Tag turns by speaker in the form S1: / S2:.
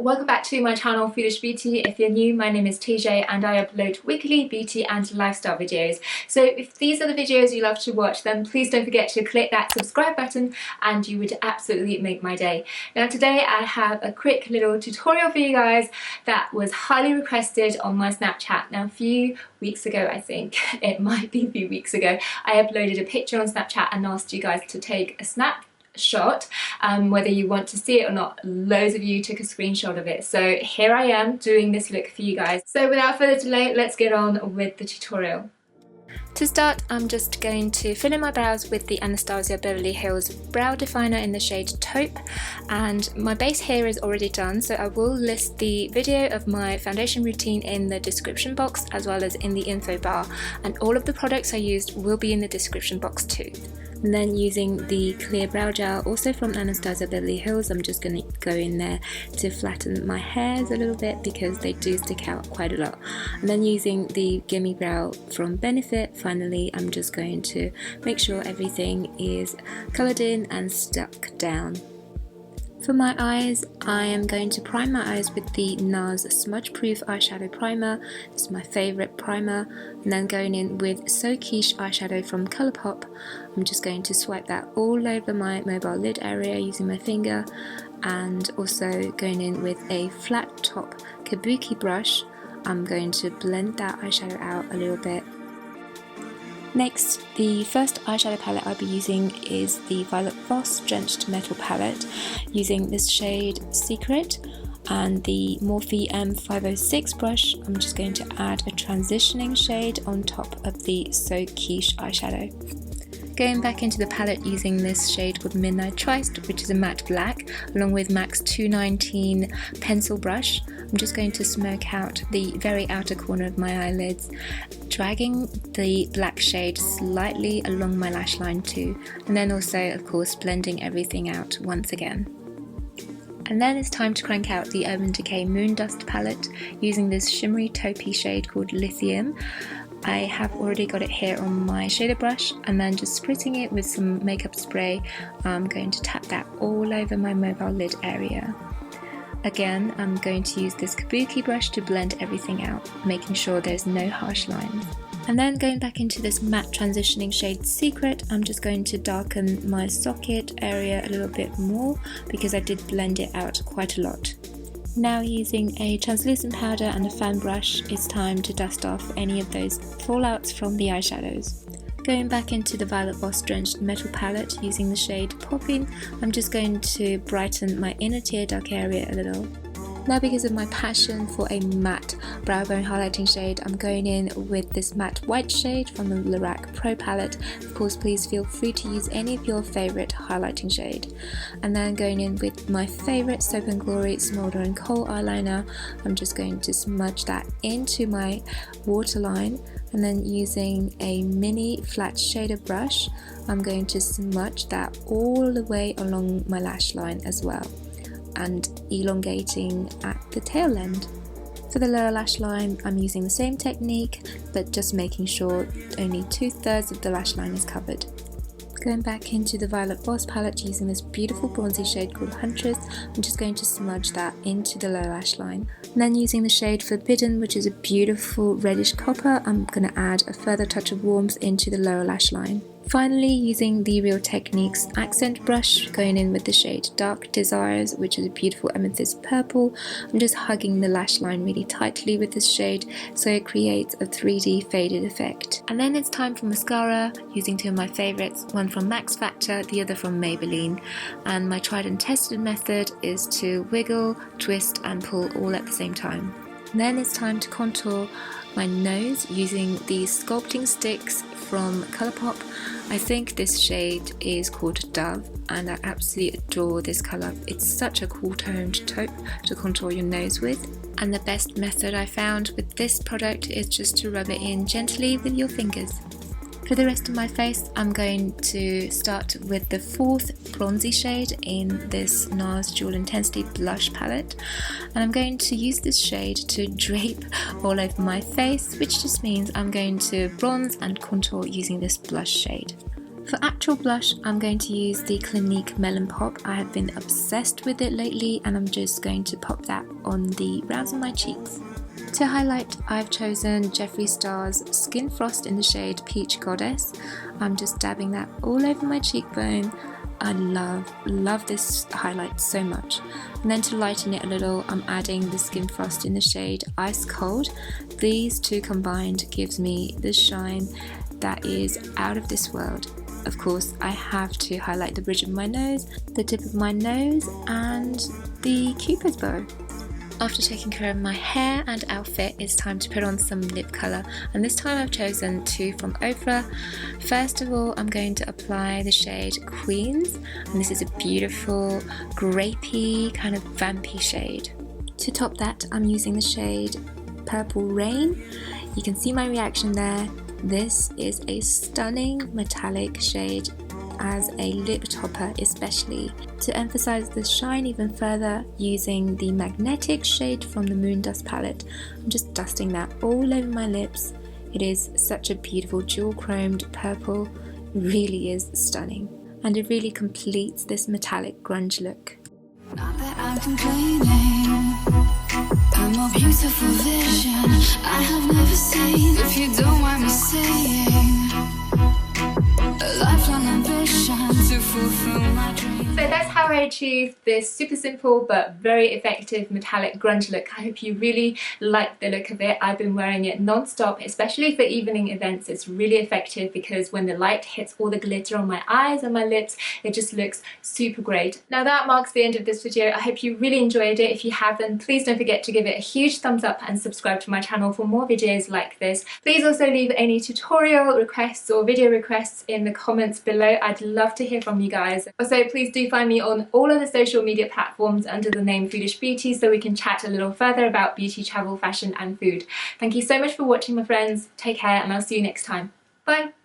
S1: welcome back to my channel FoodishBeauty. If you're new, my name is TJ and I upload weekly beauty and lifestyle videos. So if these are the videos you love to watch, then please don't forget to click that subscribe button and you would absolutely make my day. Now today I have a quick little tutorial for you guys that was highly requested on my Snapchat. Now a few weeks ago, I think, it might be a few weeks ago, I uploaded a picture on Snapchat and asked you guys to take a snapshot, whether you want to see it or not. Loads of you took a screenshot of it, so here I am doing this look for you guys. So without further delay, let's get on with the tutorial. To start, I'm just going to fill in my brows with the Anastasia Beverly Hills Brow Definer in the shade Taupe, and my base here is already done, so I will list the video of my foundation routine in the description box as well as in the info bar, and all of the products I used will be in the description box too. And then using the clear brow gel, also from Anastasia Beverly Hills, I'm just going to go in there to flatten my hairs a little bit because they do stick out quite a lot. And then using the Gimme Brow from Benefit, finally I'm just going to make sure everything is coloured in and stuck down. For my eyes, I am going to prime my eyes with the NARS Smudge Proof Eyeshadow Primer. This is my favourite primer. And then going in with So Quiche eyeshadow from Colourpop. I'm just going to swipe that all over my mobile lid area using my finger. And also going in with a flat top kabuki brush. I'm going to blend that eyeshadow out a little bit. Next, the first eyeshadow palette I'll be using is the Violet Voss Drenched Metal palette, using this shade Secret and the Morphe M506 brush. I'm just going to add a transitioning shade on top of the So Quiche eyeshadow. Going back into the palette using this shade called Midnight Tryst, which is a matte black, along with MAC's 219 pencil brush. I'm just going to smoke out the very outer corner of my eyelids, dragging the black shade slightly along my lash line too, and then also of course blending everything out once again. And then it's time to crank out the Urban Decay Moondust palette using this shimmery taupey shade called Lithium. I have already got it here on my shader brush, and then just spritzing it with some makeup spray, I'm going to tap that all over my mobile lid area. Again, I'm going to use this kabuki brush to blend everything out, making sure there's no harsh lines. And then going back into this matte transitioning shade Secret, I'm just going to darken my socket area a little bit more because I did blend it out quite a lot. Now using a translucent powder and a fan brush, it's time to dust off any of those fallouts from the eyeshadows. Going back into the Violet Voss Drenched Metal palette using the shade Popping, I'm just going to brighten my inner tear duct area a little. Now, because of my passion for a matte brow bone highlighting shade, I'm going in with this matte white shade from the Lorac Pro palette. Of course, please feel free to use any of your favourite highlighting shade. And then going in with my favourite Soap & Glory Smoulder and Kohl eyeliner, I'm just going to smudge that into my waterline. And then using a mini flat shader brush, I'm going to smudge that all the way along my lash line as well, and elongating at the tail end. For the lower lash line, I'm using the same technique, but just making sure only 2/3 of the lash line is covered. Going back into the Violet Voss palette using this beautiful bronzy shade called Huntress, I'm just going to smudge that into the lower lash line. And then using the shade Forbidden, which is a beautiful reddish copper, I'm going to add a further touch of warmth into the lower lash line. Finally, using the Real Techniques accent brush, going in with the shade Dark Desires, which is a beautiful amethyst purple. I'm just hugging the lash line really tightly with this shade so it creates a 3D faded effect. And then it's time for mascara, using two of my favourites, one from Max Factor, the other from Maybelline. And my tried and tested method is to wiggle, twist and pull all at the same time. And then it's time to contour my nose using the Sculpting Stix from Colourpop. I think this shade is called Dove and I absolutely adore this colour. It's such a cool toned taupe to contour your nose with. And the best method I found with this product is just to rub it in gently with your fingers. For the rest of my face, I'm going to start with the fourth bronzy shade in this NARS Dual Intensity Blush palette. And I'm going to use this shade to drape all over my face, which just means I'm going to bronze and contour using this blush shade. For actual blush, I'm going to use the Clinique Melon Pop. I have been obsessed with it lately and I'm just going to pop that on the brows of my cheeks. To highlight, I've chosen Jeffree Star's Skin Frost in the shade Peach Goddess. I'm just dabbing that all over my cheekbone. I love this highlight so much. And then to lighten it a little, I'm adding the Skin Frost in the shade Ice Cold. These two combined gives me the shine that is out of this world. Of course, I have to highlight the bridge of my nose, the tip of my nose, and the Cupid's bow. After taking care of my hair and outfit, it's time to put on some lip colour, and this time I've chosen two from Ofra. First of all, I'm going to apply the shade Queens, and this is a beautiful grapey kind of vampy shade. To top that, I'm using the shade Purple Rain. You can see my reaction there. This is a stunning metallic shade as a lip topper, especially. To emphasize the shine even further, using the magnetic shade from the Moondust palette, I'm just dusting that all over my lips. It is such a beautiful jewel chromed purple, it really is stunning, and it really completes this metallic grunge look.
S2: Not that I'm complaining, a more beautiful vision I have never seen. If you don't mind me saying, a lifelong ambition to fulfill my dreams.
S1: So that's how I achieved this super simple but very effective metallic grunge look. I hope you really like the look of it. I've been wearing it non-stop, especially for evening events. It's really effective because when the light hits all the glitter on my eyes and my lips, it just looks super great. Now that marks the end of this video. I hope you really enjoyed it. If you have, then please don't forget to give it a huge thumbs up and subscribe to my channel for more videos like this. Please also leave any tutorial requests or video requests in the comments below. I'd love to hear from you guys. Also, please do find me on all of the social media platforms under the name FoodishBeauty so we can chat a little further about beauty, travel, fashion and food. Thank you so much for watching, my friends. Take care and I'll see you next time. Bye!